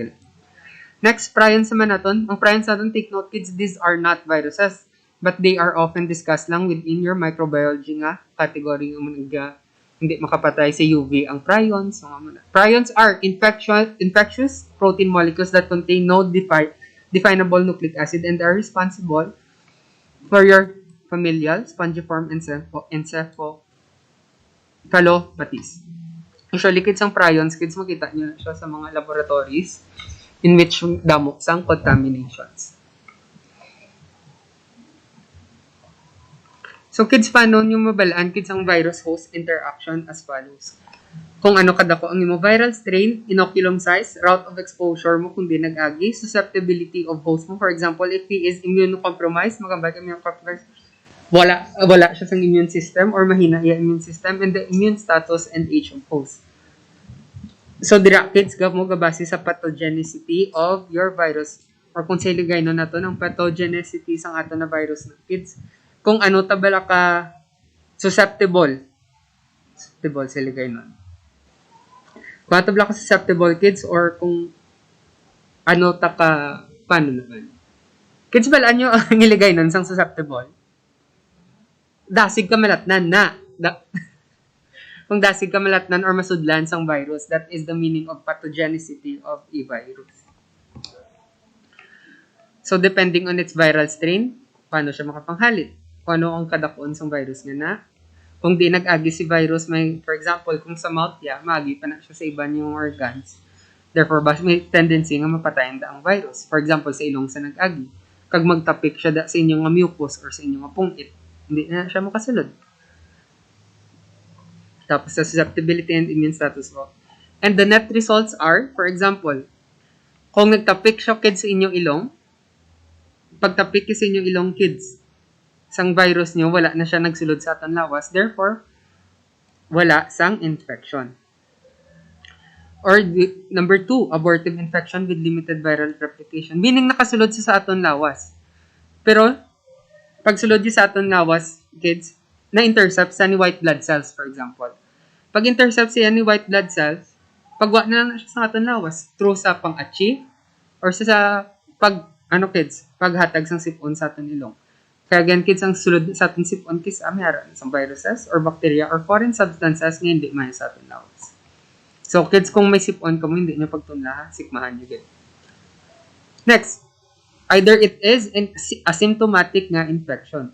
Next, prions naman natin. Ang prions natin, take note kids, these are not viruses, but they are often discussed lang within your microbiology nga category nga hindi makapatay sa UV ang prions. Prions are infectious protein molecules that contain no definable nucleic acid and are responsible for your familial, spongiform, encephalopathies. Usually, kids ang prions, kids makita nyo na siya sa mga laboratories in which damo sang contaminations. So, kids, paano nyo mabalaan kids ang virus-host interaction as follows? Kung ano kadako ang imo viral strain, inoculum size, route of exposure mo kung di nag-agi, susceptibility of host mo. For example, if he is immunocompromised, magambay kami ang compromised, wala siya sa immune system or mahina yung immune system, and the immune status and age of host. So, dira kids, mo gabase sa pathogenicity of your virus or kung siligay no nato ng pathogenicity sang ato na virus na kids. Kung ano tabala ka susceptible siligay nun. Kung tabala ka susceptible kids or kung ano ta ka paano naman. Kids, balaan nyo ang iligay nun sang susceptible. Dasig ka malatnan na. Kung dasig ka malatnan or masudlan sang virus, that is the meaning of pathogenicity of a virus. So, depending on its viral strain, paano siya makapanghalit? Kung ano ang kadakon sang virus nga na. Kung di nag-agi si virus, may, for example, kung sa mouth ya, magi pa na siya sa iba niyong organs. Therefore, may tendency nga mapatayan da ang virus. For example, sa ilong sa nag-agi. Kag magtapik siya da sa inyong mucus or sa inyong pungit, hindi na siya makasulod. Tapos sa susceptibility and immune status mo. And the net results are, for example, kung nagtapik siya kids sa inyong ilong, pagtapik sa inyong ilong kids, sang virus niyo, wala na siya nagsulod sa atong lawas. Therefore, wala sang infection. Or number 2, abortive infection with limited viral replication. Meaning nakasulod siya sa atong lawas. Pero, pag sulod niya sa atong lawas, kids, na-intercept sa ni white blood cells, for example. Pag intercept siya ni white blood cells, pagwa na lang siya sa atong lawas through sa pang-achieve or sa paghatag sang sipon sa atong ilong. Kaya again, kids, ang sulod sa atong sipon, kids, mayroon sa viruses or bacteria or foreign substances nga hindi may sa atong lawas. So, kids, kung may sipon ka mo, hindi nyo pagtunla, sikmahan nyo, kids. Next, either it is an asymptomatic nga infection.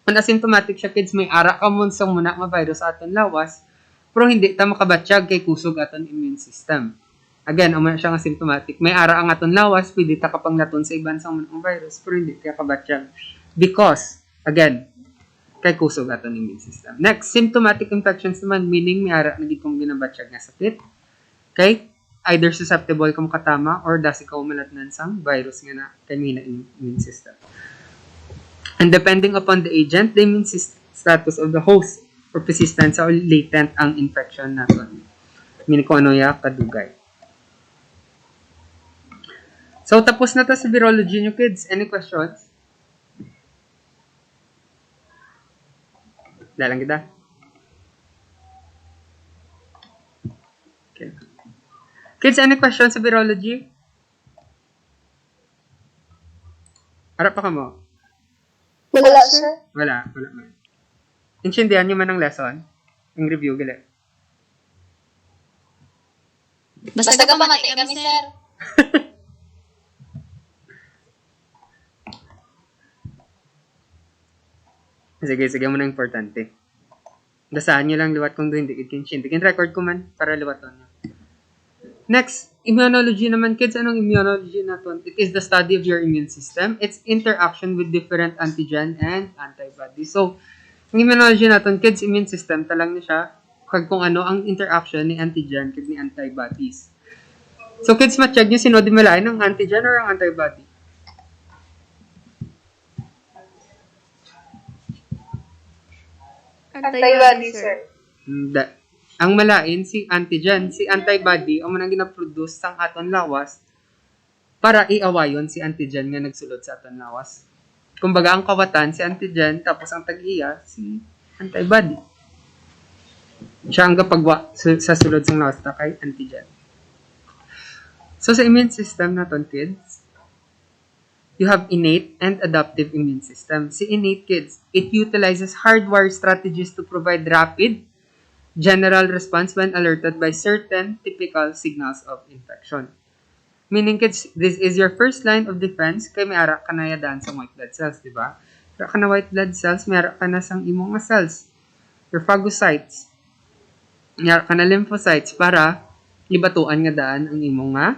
Kung asymptomatic siya, kids, may ara ka mo sa muna nga virus sa atong lawas, pero hindi ta makabatsyag kay kusog atong immune system. Again, ang siya nga asymptomatic. May ara ang atong lawas, pwede ta kapang naton sa iban sa mga virus, pero hindi kaya kabatsyag. Because, again, kay kusog atong immune system. Next, symptomatic infections naman, meaning may ara na di kong ginabatsyag nga sakit. Okay? Either susceptible ka makatama or dasi ka umalatnan sang virus nga na kay may immune system. And depending upon the agent, the immune status of the host or persistent or latent ang infection natin. Meaning kung ano ya kadugay. So, tapos na ta sa virology nyo, kids. Any questions? Dalang kita. Okay. Kids, any questions sa virology? Harap pa ka mo? Wala, sir. Wala man. Intindihan nyo man ang lesson? Ang review, gali. Basta kapamati kami, sir. Sige mo na importante. Basahan nyo lang liwat kung doon hindi ikinshin. Dikin record ko man para liwaton nyo. Next, immunology naman, kids. Anong immunology na to? It is the study of your immune system. Its interaction with different antigen and antibody. So, ang immunology na to, kids, immune system, talang na siya kung ano ang interaction ni antigen kag ni antibodies. So, kids, ma-check nyo sino di malain ng antigen or ang antibody? Antibody, sir. Ang malain, si antigen, si antibody, ang manang gina-produce sang aton lawas para iawayon si antigen nga nagsulod sa aton lawas. Kumbaga, ang kawatan, si antigen, tapos ang tag-iya, si antibody. Siya ang kapagwa sa sulod sang lawas na kay antigen. So sa immune system naton kids, you have innate and adaptive immune system. Si innate kids, it utilizes hardwired strategies to provide rapid general response when alerted by certain typical signals of infection. Meaning kids, this is your first line of defense kay may ara ka na yadaan sa white blood cells, di ba? Ara ka na white blood cells, may ara ka na sang imong nga cells. Your phagocytes. May ara ka na lymphocytes para ibatuan nga daan ang imong nga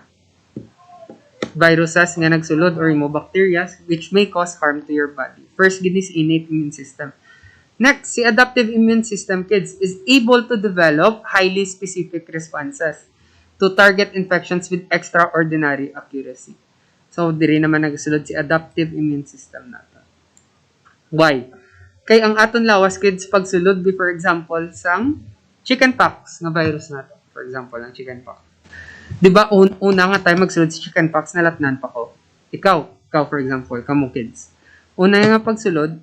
viruses nga nagsulod or imong bacteria which may cause harm to your body. First, gid is innate immune system. Next, si adaptive immune system, kids, is able to develop highly specific responses to target infections with extraordinary accuracy. So, diri naman nagsulod si adaptive immune system natin. Why? Kay ang aton lawas, kids, pagsulod, for example, sang chickenpox nga virus natin. For example, ang chickenpox. Di ba, una nga tayo magsulod si chickenpox, nalatnan pa ko. Ikaw, for example, kamo kids. Una nga pagsulod,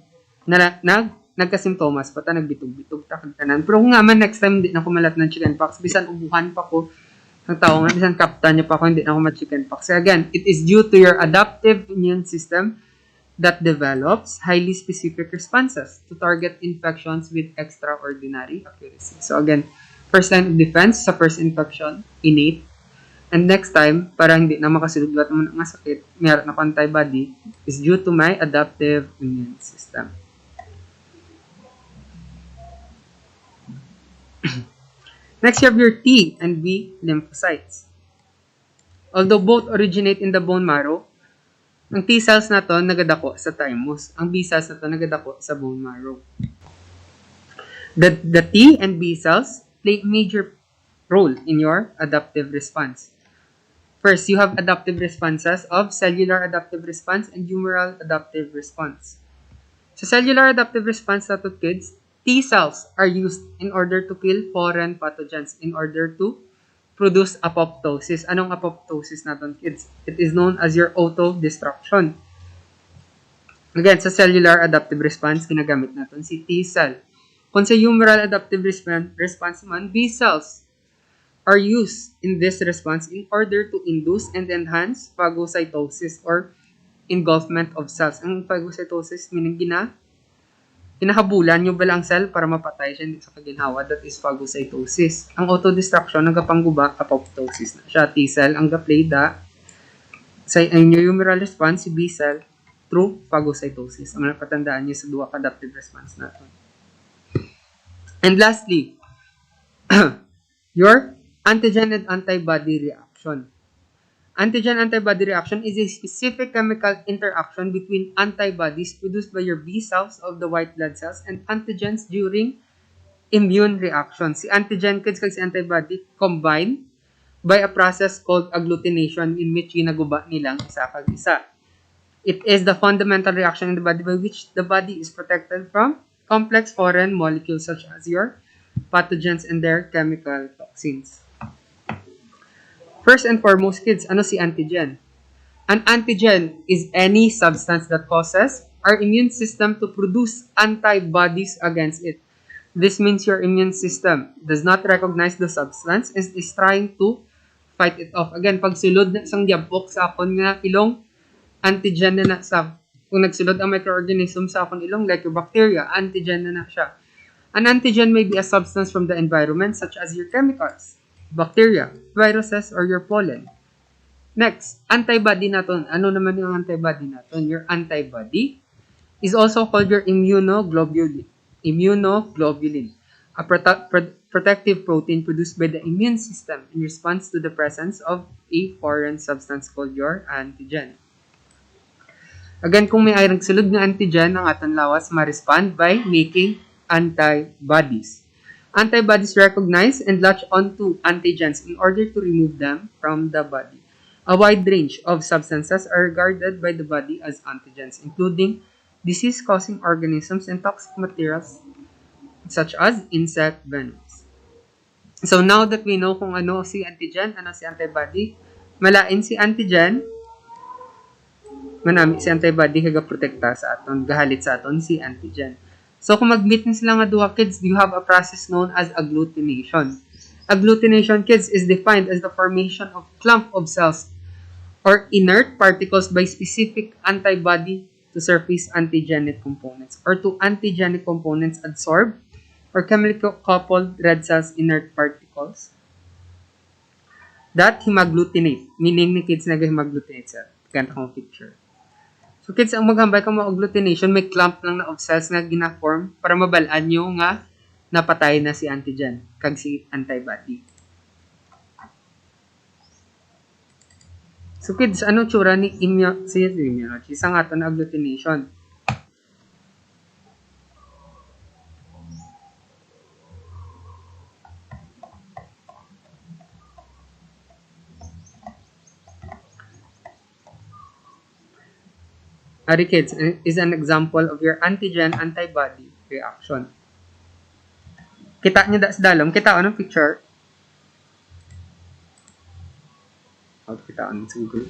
nagka-symptoms pa ta, nagbitog-bitog ta kagtanan. Pero kung nga man, next time, hindi na ko malat ng chickenpox, bisan ubuhan pa ko, ang tao nga, bisan kaptan niya pa ko, hindi na ako ma-chickenpox. So again, it is due to your adaptive immune system that develops highly specific responses to target infections with extraordinary accuracy. So again, first line of defense sa first infection, innate. And next time, para hindi na makasuludwat mo ng sakit, mayroon na antibody, is due to my adaptive immune system. Next, you have your T and V lymphocytes. Although both originate in the bone marrow, ang T cells na to nagadako sa thymus. Ang B cells na to nagadako sa bone marrow. The T and B cells play a major role in your adaptive response. First, you have adaptive responses of cellular adaptive response and humoral adaptive response. Sa cellular adaptive response na to, kids, T cells are used in order to kill foreign pathogens in order to produce apoptosis. Anong apoptosis natin, kids? It is known as your autodestruction. Again, sa cellular adaptive response, ginagamit natin si T cell. Kung sa humoral adaptive response naman, B cells are used in this response in order to induce and enhance phagocytosis or engulfment of cells. Ang phagocytosis, meaning hinahabulan nyo ba lang cell para mapatay siya hindi sa kaginhawa, that is phagocytosis. Ang autodestruction, nagapangguba, apoptosis na siya. T cell, ang gaplay sa humoral response, si B cell, through phagocytosis. Ang napatandaan nyo sa duwa adaptive response natin. And lastly, your antigen and antibody reaction. Antigen-antibody reaction is a specific chemical interaction between antibodies produced by your B cells of the white blood cells and antigens during immune reaction. Si antigen kids kag si antibody combine by a process called agglutination in which ginaguba nilang isa kag isa. It is the fundamental reaction in the body by which the body is protected from complex foreign molecules such as your pathogens and their chemical toxins. First and foremost, kids, ano si antigen? An antigen is any substance that causes our immune system to produce antibodies against it. This means your immune system does not recognize the substance and is trying to fight it off. Again, pag sulod na isang diabok sa akon nga ilong, antigen na sa, kung nagsulod ang microorganism sa akon ilong, like your bacteria, antigen na siya. An antigen may be a substance from the environment such as your chemicals, bacteria, viruses, or your pollen. Next, antibody natin. Ano naman yung antibody natin? Your antibody is also called your immunoglobulin. Immunoglobulin, a protective protein produced by the immune system in response to the presence of a foreign substance called your antigen. Again, kung may ayang sulod ng antigen, ang aton lawas ma-respond by making antibodies. Antibodies recognize and latch onto antigens in order to remove them from the body. A wide range of substances are regarded by the body as antigens, including disease-causing organisms and toxic materials such as insect venoms. So now that we know kung ano si antigen, ano si antibody, malain si antigen, manami si antibody kaga-protekta sa aton, gahalit sa aton si antigen. So, kung mag-meet na sila nga duha, kids, you have a process known as agglutination. Agglutination, kids, is defined as the formation of clump of cells or inert particles by specific antibody to surface antigenic components, or to antigenic components adsorb or chemically coupled red cells inert particles that hemagglutinate, meaning ni kids nag-hemagglutinate sa ganito kong picture. So kids, ang maghambay kang agglutination, may clump lang na of cells nga gina-form para mabalaan nyo nga napatay na si antigen kag si antibody. So kids, ano tsura ni immunology sa nga ito na agglutination? Ari kids, is an example of your antigen-antibody reaction. Kita nyo sa dalom, kita anong picture? Kita anong siguro.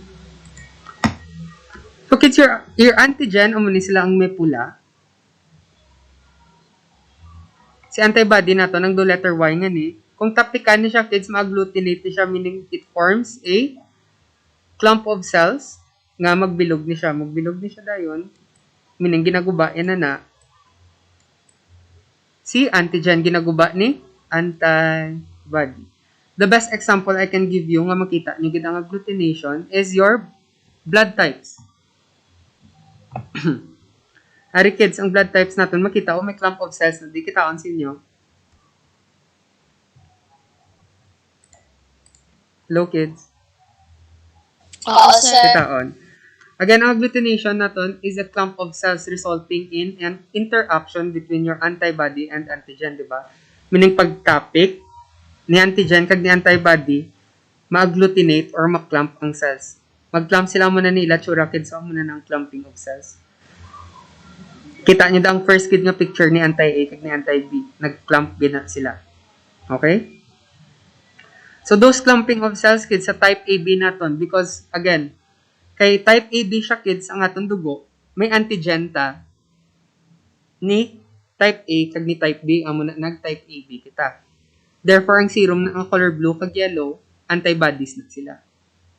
So kids, your antigen, umuni sila ang may pula. Si antibody na to, nang do letter Y nga ni. Kung tapikan niya siya, kids, ma-agglutinate siya, meaning it forms a clump of cells nga magbilog ni siya dayon, meaning ginaguba yan na si antigen ginaguba ni antibody. The best example I can give you nga makita niyo gid ang agglutination is your blood types. Ari kids, ang blood types natin makita may clump of cells na di kitaon sa inyo. Hello kids. Oo, sir. Kitaon. Again, ang agglutination natin is a clump of cells resulting in an interaction between your antibody and antigen, di ba? Meaning pag-topic ni antigen kag ni antibody, ma-agglutinate or ma-clump ang cells. Mag-clump sila muna nila, tsura kids, so muna ng clumping of cells. Kita nyo ang first kid nga picture ni anti-A kag ni anti-B. Nag-clump gina sila. Okay? So, those clumping of cells, kids, sa type AB naton because, again, kay type AB siya, kids, ang atong dugo, may antigen ta ni type A kag ni type B, amo na nag-type AB kita. Therefore, ang serum na ang color blue kag yellow, antibodies na sila.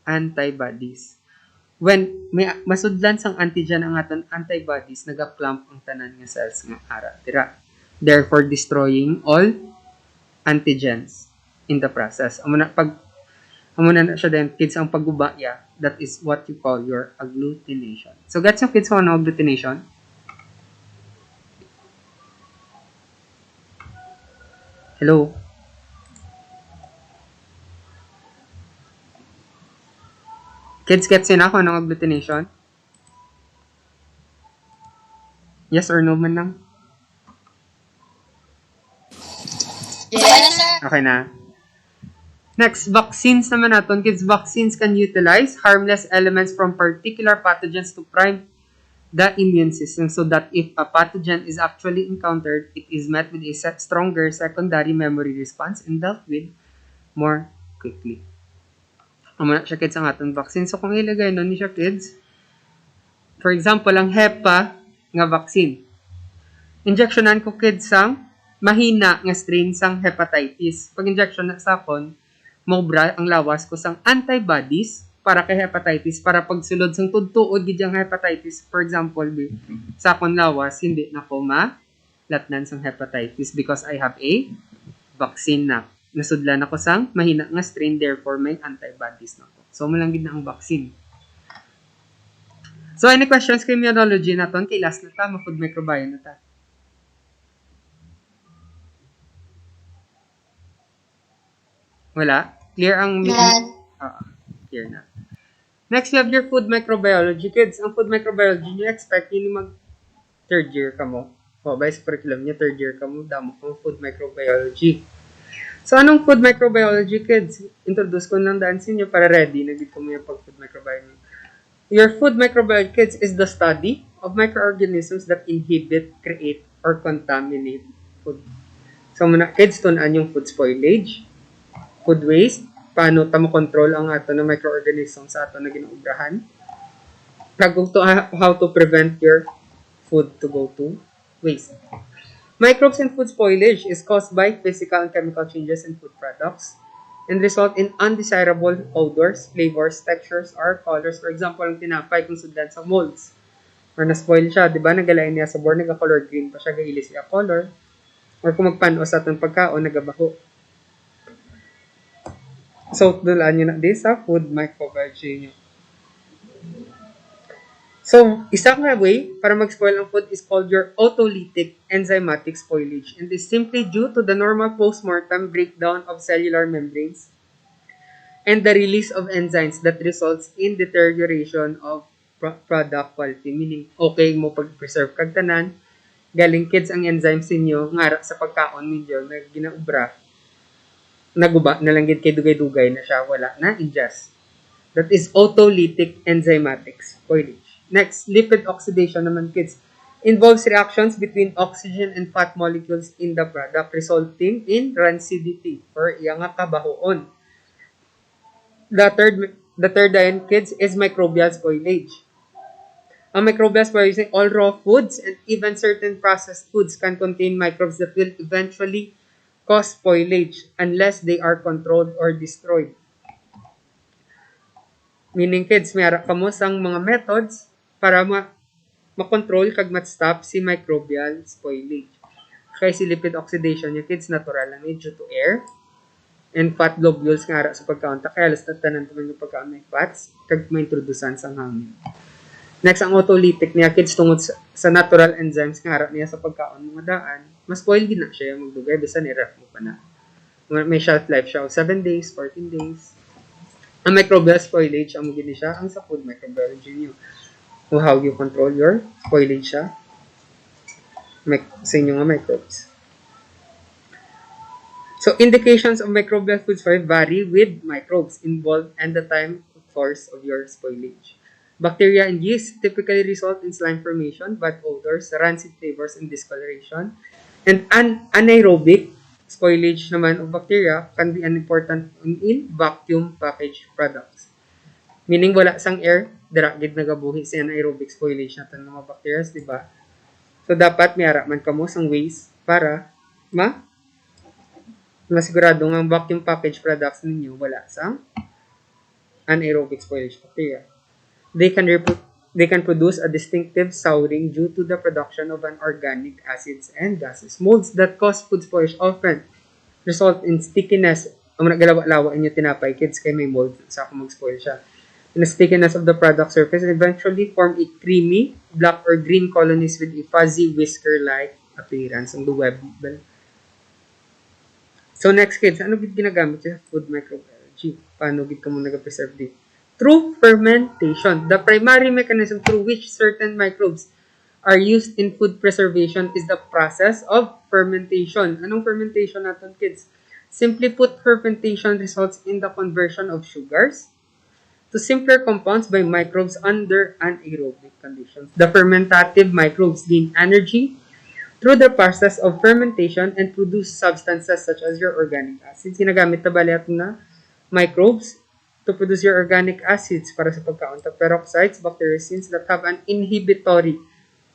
Antibodies. When may masudlan sang antigen ang aton antibodies, naga-clump ang tanan nga cells nga ara tira. Therefore, destroying all antigens in the process. Amo na siya din, kids, ang paggubaya. That is what you call your agglutination. So, gets yung kids on agglutination? Hello? Kids, gets yun ako ng agglutination? Yes or no man lang? Yes, sir. Okay na. Next, vaccines naman natin. Kids, vaccines can utilize harmless elements from particular pathogens to prime the immune system so that if a pathogen is actually encountered, it is met with a stronger secondary memory response and dealt with more quickly. Amuna siya, kids, ang atong vaccine. So, kung ilagay nun siya, kids, for example, ang HEPA nga vaccine. Injectionan ko, kids, ang mahina nga strain sang hepatitis. Pag injection na sa akon, mobra ang lawas ko sang antibodies para kay hepatitis, para pagsulod sang tudtuod gid ang hepatitis. For example, sa akon lawas hindi na ko latnan sang hepatitis because I have a vaccine na. Nasudlan ako sang mahina nga strain, therefore may antibodies na ko. So mo lang gid na ang vaccine. So any questions kay immunology naton? Kay last na ta, food microbiome na ta. Wala? Clear ang clear na. Next, you have your food microbiology. Kids, ang food microbiology, you expect yun mag third year ka mo. O, vice curriculum niya, third year ka mo, damo kang food microbiology. So, anong food microbiology, kids? Introduce ko lang daan sa inyo para ready. Nagit ko mo yung pag-food microbiology. Your food microbiology, kids, is the study of microorganisms that inhibit, create, or contaminate food. So, muna, kids, tunan yung food spoilage, food waste, paano tamo control ang ato na microorganisms sa ato na ginuubrahan. How to prevent your food to go to waste. Microbes and food spoilage is caused by physical and chemical changes in food products. and result in undesirable odors, flavors, textures, or colors. For example, ang tinapay kung sundan sa molds or na-spoil siya, di ba? Nagalain niya sa board, nag-color green pa siya, gahilis siya color. Or kung magpanos sa itong pagkaon, nagabaho. So, dulaan nyo na din sa food microbiology nyo. So, isang way para mag-spoil ang food is called your autolytic enzymatic spoilage, and is simply due to the normal post-mortem breakdown of cellular membranes and the release of enzymes that results in deterioration of product quality. Meaning, okay mo pag-preserve kag tanan, galing kids ang enzymes ninyo, ngara sa pagkaon ninyo, na ginaubra, naguba na lang gid kay dugay-dugay na siya, wala na ingest. That is autolytic enzymatic spoilage. Next, lipid oxidation naman, kids. Involves reactions between oxygen and fat molecules in the product resulting in rancidity or iyang kabahoon. The third din, kids, is microbial spoilage. Ang microbial spoilage, all raw foods and even certain processed foods can contain microbes that will eventually cause spoilage unless they are controlled or destroyed. Meaning, kids, mayara ka mo sang mga methods para makontrol kag mat-stop si microbial spoilage. Kaya si lipid oxidation, yung kids, natural lang due to air and fat globules nga ara sa pagkaon. Kaya alas tanan naman yung pagkaon may fats kag may introdusan sa hangin. Next, ang autolytic niya, kids, tungod sa natural enzymes nga ara niya sa pagkaon mga daan, mas spoil din na siya yung magdugay, bisa ni-ref mo pa na. May shelf life siya, 7 days, 14 days. Ang microbial spoilage, ang magiging siya, ang sa food microbiology niyo. How you control your spoilage siya sa inyong microbes. So, indications of microbial food spoilage vary with microbes involved and the time of course of your spoilage. Bacteria and yeast typically result in slime formation, bad odors, rancid flavors, and discoloration. And anaerobic spoilage naman of bacteria can be an important in vacuum packaged products. Meaning wala sang air, dira gid nagabuhi sa anaerobic spoilage natin ng mga bacteria, di ba? So dapat mayara man kamo sang ways para masigurado nga ang vacuum packaged products ninyo wala sang anaerobic spoilage bacteria. They can produce a distinctive souring due to the production of organic acids and gases. Molds that cause food spoilage often result in stickiness. Ang nagalawa-lawa inyo tinapay, kids, kay may mold sa ako mag-spoil siya. And the stickiness of the product surface eventually form a creamy, black or green colonies with a fuzzy whisker-like appearance on the web. So next, kids, ano gid ginagamit sa food microbiology? Paano gid ka mo nag-preserve dito? Through fermentation. The primary mechanism through which certain microbes are used in food preservation is the process of fermentation. Anong fermentation natin, kids? Simply put, fermentation results in the conversion of sugars to simpler compounds by microbes under anaerobic conditions. The fermentative microbes gain energy through the process of fermentation and produce substances such as your organic acids. Ginagamit na bali na microbes to produce your organic acids para sa pagkaon ta peroxides, bacteriocins that have an inhibitory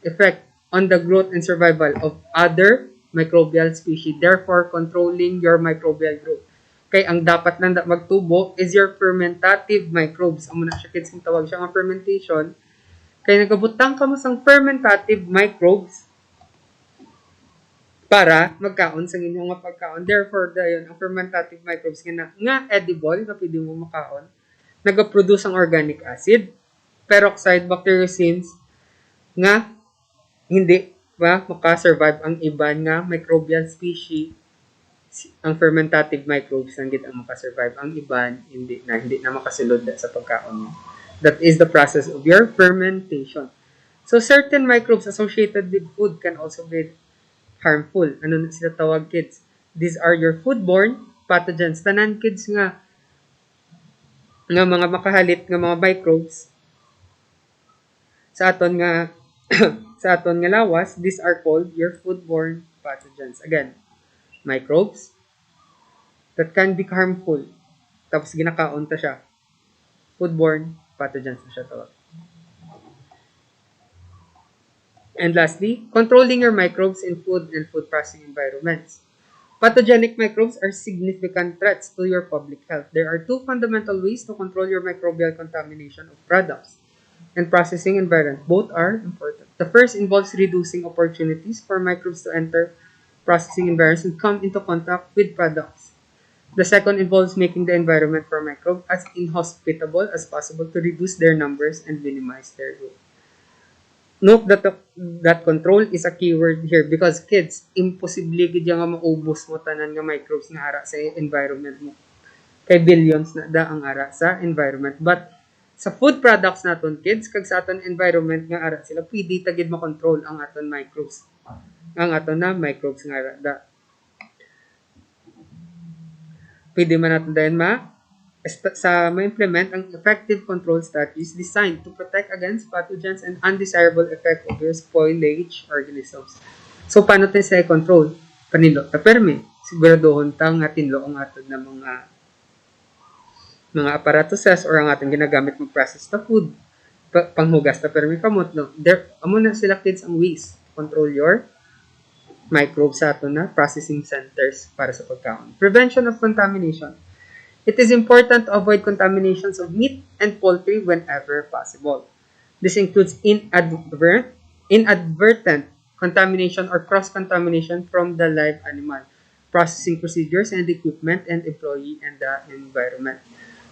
effect on the growth and survival of other microbial species, therefore controlling your microbial growth. Kay ang dapat lang magtubo is your fermentative microbes. Amo na siya, kids, kung tawag siya nga fermentation. Kay nagabutang ka mo sang fermentative microbes para magkaon sa inyong nga pagkaon. Therefore, dayon ang fermentative microbes nga edible, nga pwede mo makaon, nagaproduce ang organic acid, peroxide, bacteriocins, nga hindi ba makasurvive ang iban nga microbial species. Ang fermentative microbes ang gid ang makasurvive, ang iban hindi na makasulod sa pagkaon mo. That is the process of your fermentation. So certain microbes associated with food can also be harmful. Ano na sila tawag, kids? These are your foodborne pathogens. Tanan, kids, nga mga makahalit nga mga microbes sa aton nga sa aton nga lawas, these are called your foodborne pathogens. Again, microbes that can be harmful. Tapos ginakaon ta siya. Foodborne pathogens na siya tawag. And lastly, controlling your microbes in food and food processing environments. Pathogenic microbes are significant threats to your public health. There are two fundamental ways to control your microbial contamination of products and processing environment. Both are important. The first involves reducing opportunities for microbes to enter processing environments and come into contact with products. The second involves making the environment for microbes as inhospitable as possible to reduce their numbers and minimize their growth. Note that control is a keyword here because kids, imposible gid nga maubos mo tanan nga microbes nga ara sa environment mo. Kay billions na da ang ara sa environment. But sa food products naton kids, kag sa aton environment nga ara sila, pwede tagid makontrol ang aton microbes. Ang aton na microbes nga ara da. Pwede man natin dahil ma-implement ang effective control strategies designed to protect against pathogens and undesirable effect of your spoilage organisms. So, paano tayo sa control? Panilo, taperme. Siguraduhon ta nga tinlo ang aton na mga apparatuses or ang ating ginagamit mag-process na food. Panghugas na permi kamot, no? Amo na sila kids ang ways. Control your microbes sa ato na processing centers para sa pagkaon. Prevention of contamination. It is important to avoid contaminations of meat and poultry whenever possible. This includes inadvertent contamination or cross-contamination from the live animal, processing procedures and equipment, and employee and the environment.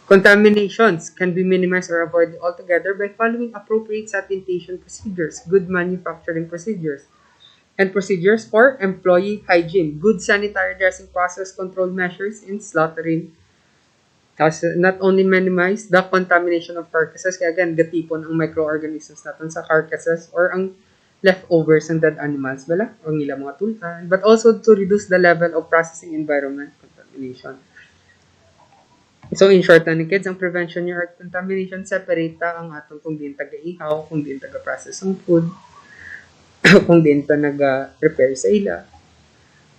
Contaminations can be minimized or avoided altogether by following appropriate sanitation procedures, good manufacturing procedures, and procedures for employee hygiene, good sanitary dressing process control measures in slaughtering. Not only minimize the contamination of carcasses, kaya again, gatipon ang microorganisms natin sa carcasses or ang leftovers ng dead animals, bala, o nila mga tulkan, but also to reduce the level of processing environment contamination. So, in short, ni kids, ang prevention your contamination, separate ang atong kung din taga-ihaw, kung din taga-process ng food, kung din ta nag-prepare sa ila.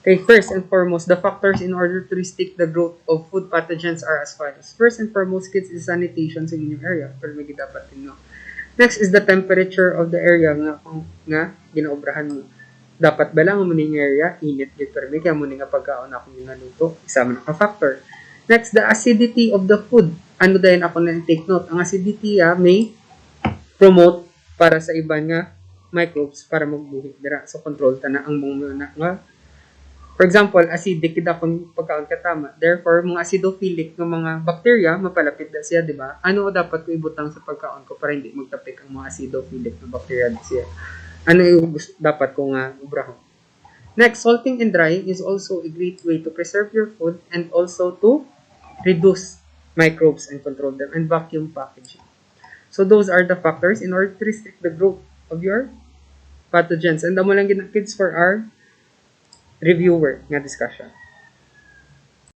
Okay, first and foremost, the factors in order to restrict the growth of food pathogens are as follows. First and foremost, kids, is sanitation sa inyong area. Pero may dapat din, no? Next is the temperature of the area nga ginaobrahan mo. Dapat ba lang mo ning area, init gid pero may kaya mo nga pagkaon ako ginaluto, isama na ka factor. Next, the acidity of the food. Ano dahil ako na take note? Ang acidity may promote para sa iban nga microbes para magbuhit dira. So, control ta na ang mga nga. For example, acidic kita kung pagkaon katama. Therefore, mga acidophilic ng mga bacteria, mapalapit na siya, di ba? Ano dapat ko ibutang sa pagkaon ko para hindi magtapik ang mga acidophilic na bacteria siya? Ano yung dapat ko nga ubrahon? Next, salting and drying is also a great way to preserve your food and also to reduce microbes and control them, and vacuum packaging. So, those are the factors in order to restrict the growth of your pathogens. And amo lang kids for our reviewer nga discussion.